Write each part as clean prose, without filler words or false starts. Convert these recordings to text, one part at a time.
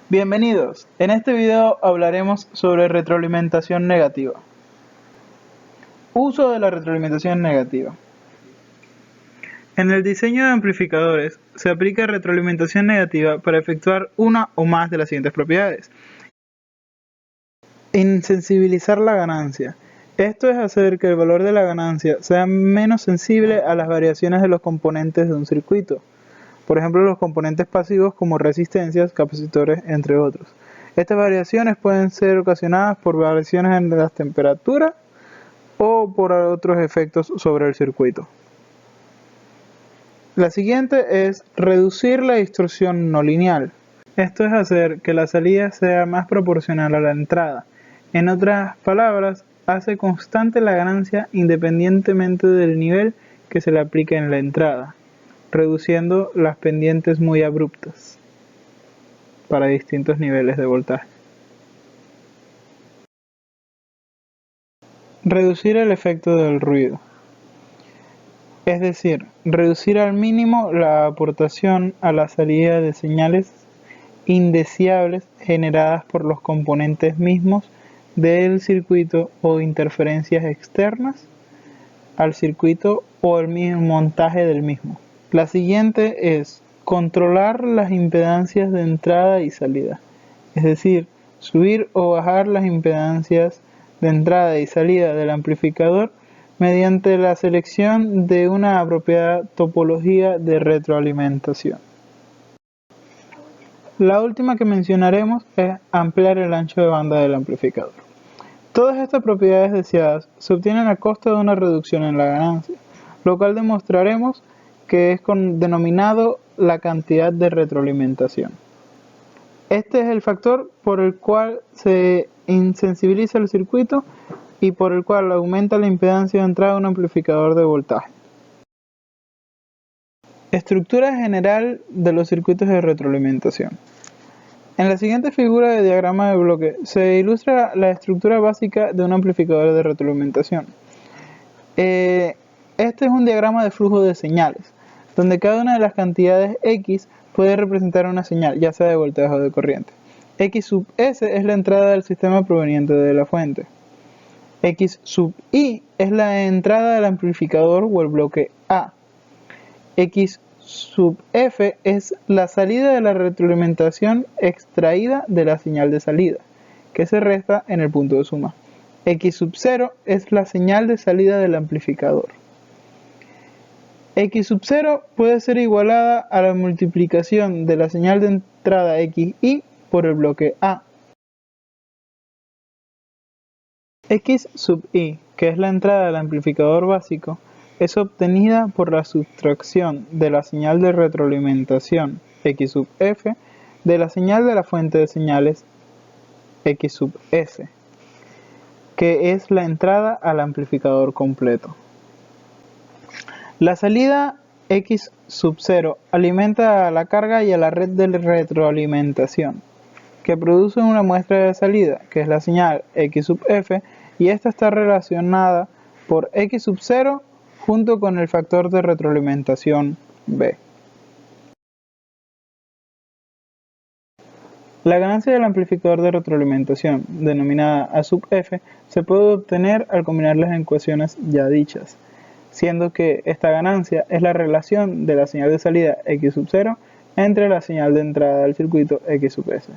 Bienvenidos, en este video hablaremos sobre retroalimentación negativa. Uso de la retroalimentación negativa. En el diseño de amplificadores se aplica retroalimentación negativa para efectuar una o más de las siguientes propiedades. Insensibilizar la ganancia. Esto es hacer que el valor de la ganancia sea menos sensible a las variaciones de los componentes de un circuito. Por ejemplo, los componentes pasivos como resistencias, capacitores, entre otros. Estas variaciones pueden ser ocasionadas por variaciones en las temperaturas o por otros efectos sobre el circuito. La siguiente es reducir la distorsión no lineal. Esto es hacer que la salida sea más proporcional a la entrada. En otras palabras, hace constante la ganancia independientemente del nivel que se le aplique en la entrada, reduciendo las pendientes muy abruptas para distintos niveles de voltaje. Reducir el efecto del ruido. Es decir, reducir al mínimo la aportación a la salida de señales indeseables generadas por los componentes mismos del circuito o interferencias externas al circuito o el mismo montaje del mismo. La siguiente es controlar las impedancias de entrada y salida, es decir, subir o bajar las impedancias de entrada y salida del amplificador mediante la selección de una apropiada topología de retroalimentación. La última que mencionaremos es ampliar el ancho de banda del amplificador. Todas estas propiedades deseadas se obtienen a costa de una reducción en la ganancia, lo cual demostraremos que es denominado la cantidad de retroalimentación. Este es el factor por el cual se insensibiliza el circuito y por el cual aumenta la impedancia de entrada de un amplificador de voltaje. Estructura general de los circuitos de retroalimentación. En la siguiente figura de diagrama de bloque se ilustra la estructura básica de un amplificador de retroalimentación. Este es un diagrama de flujo de señales, donde cada una de las cantidades X puede representar una señal, ya sea de voltaje o de corriente. X sub S es la entrada del sistema proveniente de la fuente. X sub I es la entrada del amplificador o el bloque A. X sub F es la salida de la retroalimentación extraída de la señal de salida, que se resta en el punto de suma. X sub 0 es la señal de salida del amplificador. X sub 0 puede ser igualada a la multiplicación de la señal de entrada XI por el bloque A. X sub I, que es la entrada del amplificador básico, es obtenida por la sustracción de la señal de retroalimentación X sub F de la señal de la fuente de señales X sub S, que es la entrada al amplificador completo. La salida X sub 0 alimenta a la carga y a la red de retroalimentación, que produce una muestra de salida, que es la señal X sub F, y esta está relacionada por X sub 0 junto con el factor de retroalimentación B. La ganancia del amplificador de retroalimentación, denominada A sub F, se puede obtener al combinar las ecuaciones ya dichas, siendo que esta ganancia es la relación de la señal de salida X sub 0 entre la señal de entrada del circuito X sub S.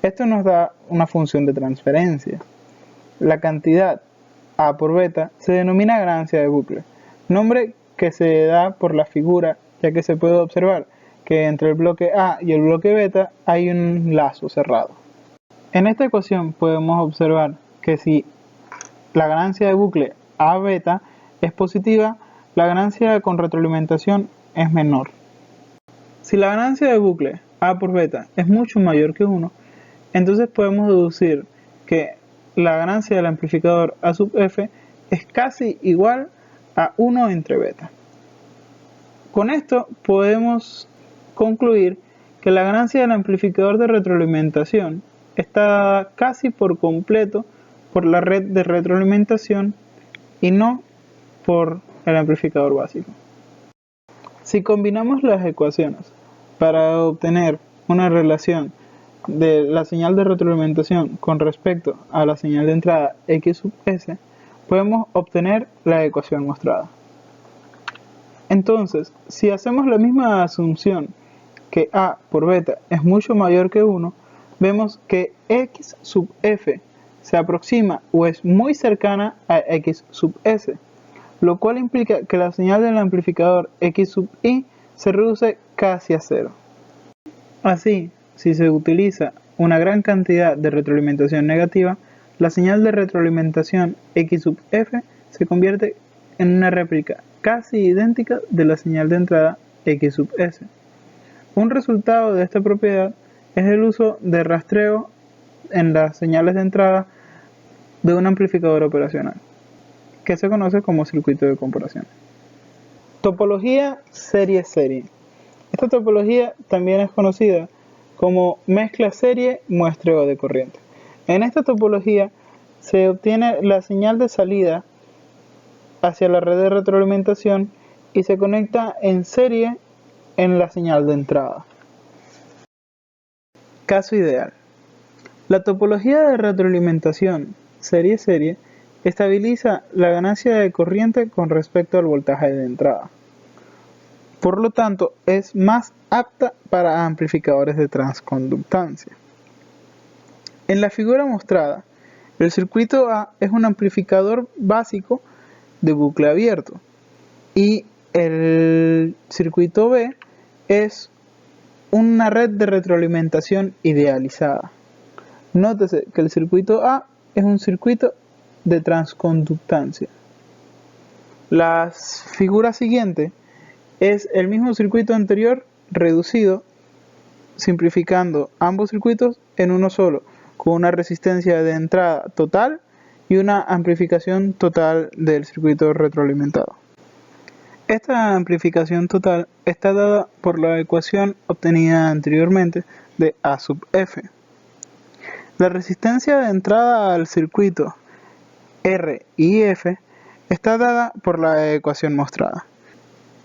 Esto nos da una función de transferencia. La cantidad A por beta se denomina ganancia de bucle, nombre que se da por la figura, ya que se puede observar que entre el bloque A y el bloque beta hay un lazo cerrado. En esta ecuación podemos observar que si la ganancia de bucle A beta es positiva, la ganancia con retroalimentación es menor. Si la ganancia de bucle A por beta es mucho mayor que 1, entonces podemos deducir que la ganancia del amplificador A sub F es casi igual a 1 entre beta. Con esto podemos concluir que la ganancia del amplificador de retroalimentación está dada casi por completo por la red de retroalimentación y no por el amplificador básico. Si combinamos las ecuaciones para obtener una relación de la señal de retroalimentación con respecto a la señal de entrada x sub s, podemos obtener la ecuación mostrada. Entonces, si hacemos la misma asunción que a por beta es mucho mayor que 1, vemos que x sub f se aproxima o es muy cercana a x sub s, lo cual implica que la señal del amplificador x sub i se reduce casi a cero. Así, si se utiliza una gran cantidad de retroalimentación negativa, la señal de retroalimentación x sub f se convierte en una réplica casi idéntica de la señal de entrada x sub s. Un resultado de esta propiedad es el uso de rastreo en las señales de entrada de un amplificador operacional, que se conoce como circuito de comparación. Topología serie-serie. Esta topología también es conocida como mezcla serie-muestreo de corriente. En esta topología se obtiene la señal de salida hacia la red de retroalimentación y se conecta en serie en la señal de entrada. Caso ideal. La topología de retroalimentación serie-serie estabiliza la ganancia de corriente con respecto al voltaje de entrada. Por lo tanto, es más apta para amplificadores de transconductancia. En la figura mostrada, el circuito A es un amplificador básico de bucle abierto y el circuito B es una red de retroalimentación idealizada. Nótese que el circuito A es un circuito de transconductancia. La figura siguiente es el mismo circuito anterior reducido, simplificando ambos circuitos en uno solo, con una resistencia de entrada total y una amplificación total del circuito retroalimentado. Esta amplificación total está dada por la ecuación obtenida anteriormente de A sub f. La resistencia de entrada al circuito R y F está dada por la ecuación mostrada.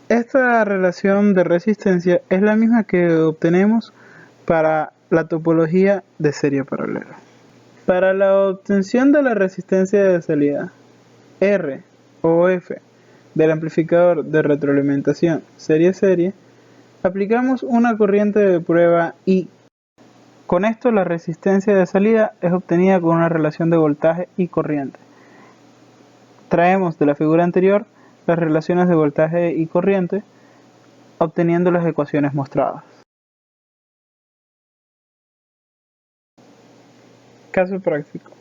Esta relación de resistencia es la misma que obtenemos para la topología de serie paralela. Para la obtención de la resistencia de salida R o F del amplificador de retroalimentación serie-serie, aplicamos una corriente de prueba I. Con esto la resistencia de salida es obtenida con una relación de voltaje y corriente. Traemos de la figura anterior las relaciones de voltaje y corriente, obteniendo las ecuaciones mostradas. Caso práctico.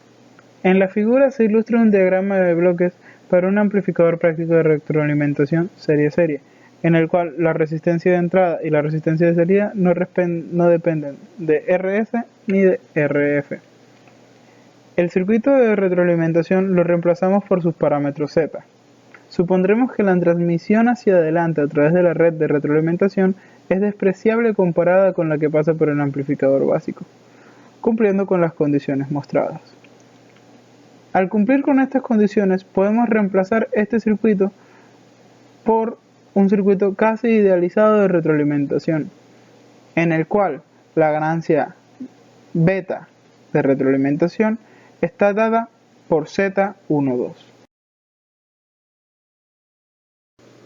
En la figura se ilustra un diagrama de bloques para un amplificador práctico de retroalimentación serie-serie, en el cual la resistencia de entrada y la resistencia de salida no dependen de RS ni de RF. El circuito de retroalimentación lo reemplazamos por sus parámetros Z. Supondremos que la transmisión hacia adelante a través de la red de retroalimentación es despreciable comparada con la que pasa por el amplificador básico, cumpliendo con las condiciones mostradas. Al cumplir con estas condiciones, podemos reemplazar este circuito por un circuito casi idealizado de retroalimentación, en el cual la ganancia beta de retroalimentación está dada por Z12.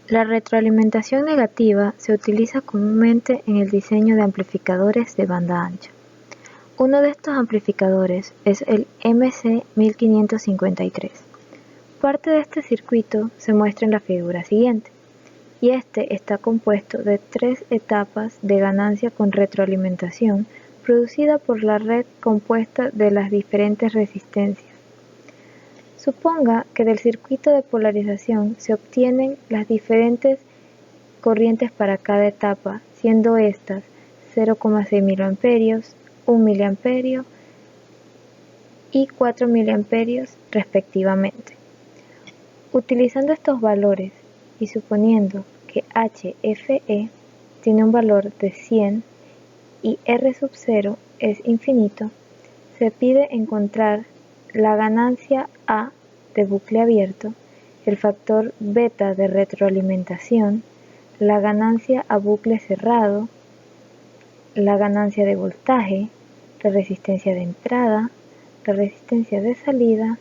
La retroalimentación negativa se utiliza comúnmente en el diseño de amplificadores de banda ancha. Uno de estos amplificadores es el MC1553. Parte de este circuito se muestra en la figura siguiente, y este está compuesto de 3 etapas de ganancia con retroalimentación producida por la red compuesta de las diferentes resistencias. Suponga que del circuito de polarización se obtienen las diferentes corrientes para cada etapa, siendo estas 0,6 mA, 1 mA y 4 mA respectivamente. Utilizando estos valores y suponiendo que HFE tiene un valor de 100 y R sub 0 es infinito, se pide encontrar la ganancia A de bucle abierto, el factor beta de retroalimentación, la ganancia a bucle cerrado, la ganancia de voltaje, la resistencia de entrada, la resistencia de salida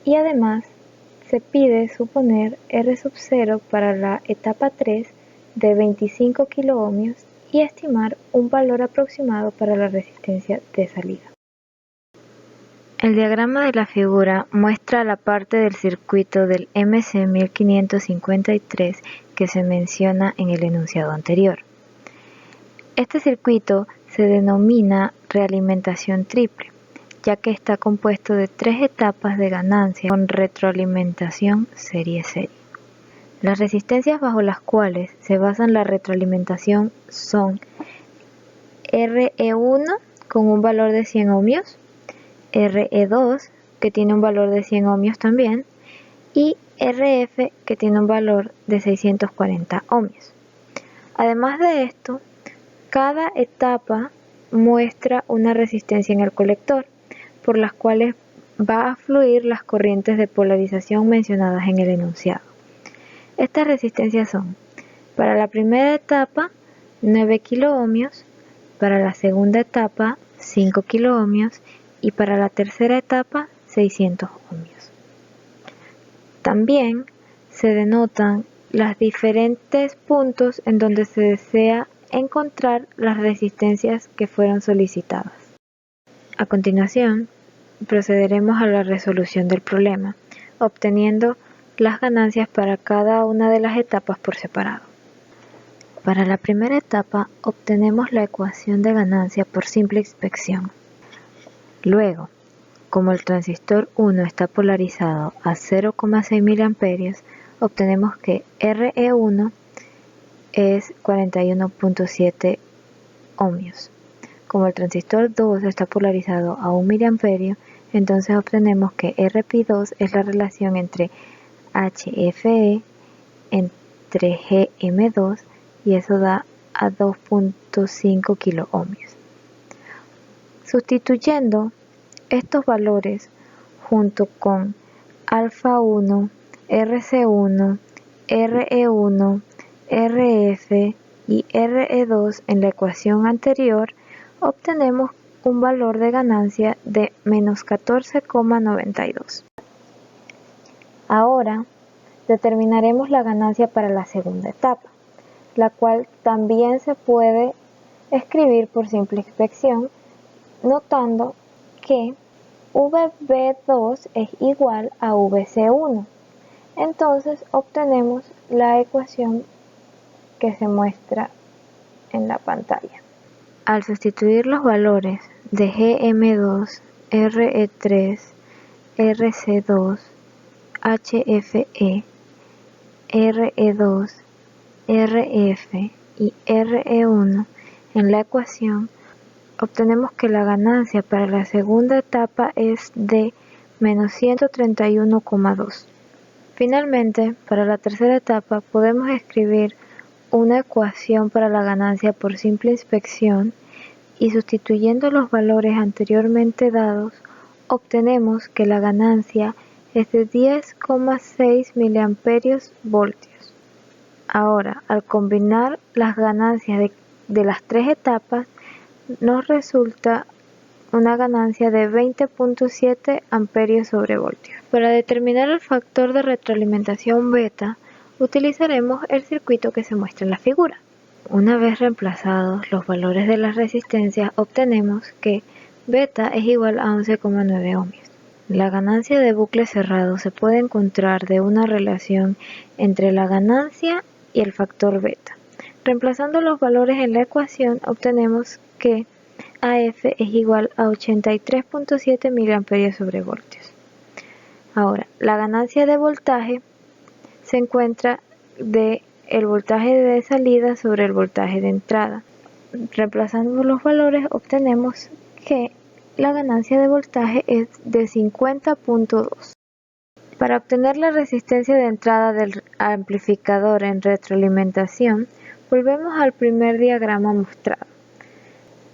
y además se pide suponer R sub 0 para la etapa 3 de 25 kiloohmios y estimar un valor aproximado para la resistencia de salida. El diagrama de la figura muestra la parte del circuito del MC1553 que se menciona en el enunciado anterior. Este circuito se denomina realimentación triple, ya que está compuesto de 3 etapas de ganancia con retroalimentación serie-serie. Las resistencias bajo las cuales se basa la retroalimentación son RE1 con un valor de 100 ohmios, RE2 que tiene un valor de 100 ohmios también y RF que tiene un valor de 640 ohmios. Además de esto, cada etapa muestra una resistencia en el colector por las cuales va a fluir las corrientes de polarización mencionadas en el enunciado. Estas resistencias son: para la primera etapa 9 kiloohmios, para la segunda etapa 5 kiloohmios y para la tercera etapa 600 ohmios. También se denotan los diferentes puntos en donde se desea encontrar las resistencias que fueron solicitadas. A continuación, procederemos a la resolución del problema, obteniendo las ganancias para cada una de las etapas por separado. Para la primera etapa obtenemos la ecuación de ganancia por simple inspección. Luego, como el transistor 1 está polarizado a 0,6 mA, obtenemos que RE1 es 41.7 ohmios. Como el transistor 2 está polarizado a 1 mA, entonces obtenemos que RP2 es la relación entre HFE entre GM2 y eso da a 2.5 kiloohmios. Sustituyendo estos valores junto con alfa 1, RC1, RE1, RF y RE2 en la ecuación anterior, obtenemos un valor de ganancia de menos 14,92. Ahora determinaremos la ganancia para la segunda etapa, la cual también se puede escribir por simple inspección, notando que VB2 es igual a VC1. Entonces obtenemos la ecuación que se muestra en la pantalla. Al sustituir los valores de GM2, RE3, RC2, HFE, RE2, RF y RE1 en la ecuación, obtenemos que la ganancia para la segunda etapa es de menos 131,2. Finalmente, para la tercera etapa podemos escribir una ecuación para la ganancia por simple inspección y sustituyendo los valores anteriormente dados, obtenemos que la ganancia es de 10,6 mA/V. Ahora, al combinar las ganancias de las 3 etapas, nos resulta una ganancia de 20.7 amperios/V. Para determinar el factor de retroalimentación beta, utilizaremos el circuito que se muestra en la figura. Una vez reemplazados los valores de las resistencias, obtenemos que beta es igual a 11,9 ohmios. La ganancia de bucle cerrado se puede encontrar de una relación entre la ganancia y el factor beta. Reemplazando los valores en la ecuación, obtenemos que AF es igual a 83.7 mA/V. Ahora, la ganancia de voltaje se encuentra de el voltaje de salida sobre el voltaje de entrada. Reemplazando los valores obtenemos que la ganancia de voltaje es de 50.2. Para obtener la resistencia de entrada del amplificador en retroalimentación, volvemos al primer diagrama mostrado.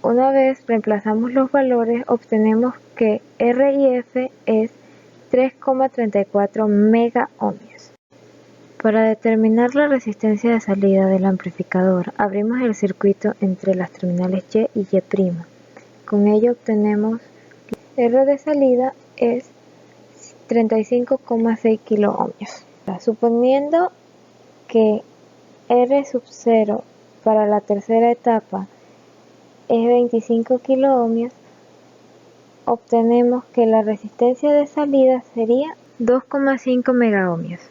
Una vez reemplazamos los valores, obtenemos que R y F es 3,34 megaohmios. Para determinar la resistencia de salida del amplificador, abrimos el circuito entre las terminales Y y Y', con ello obtenemos R de salida es 35,6 kiloohmios. Suponiendo que R sub 0 para la tercera etapa es 25 kiloohmios, obtenemos que la resistencia de salida sería 2,5 megaohmios.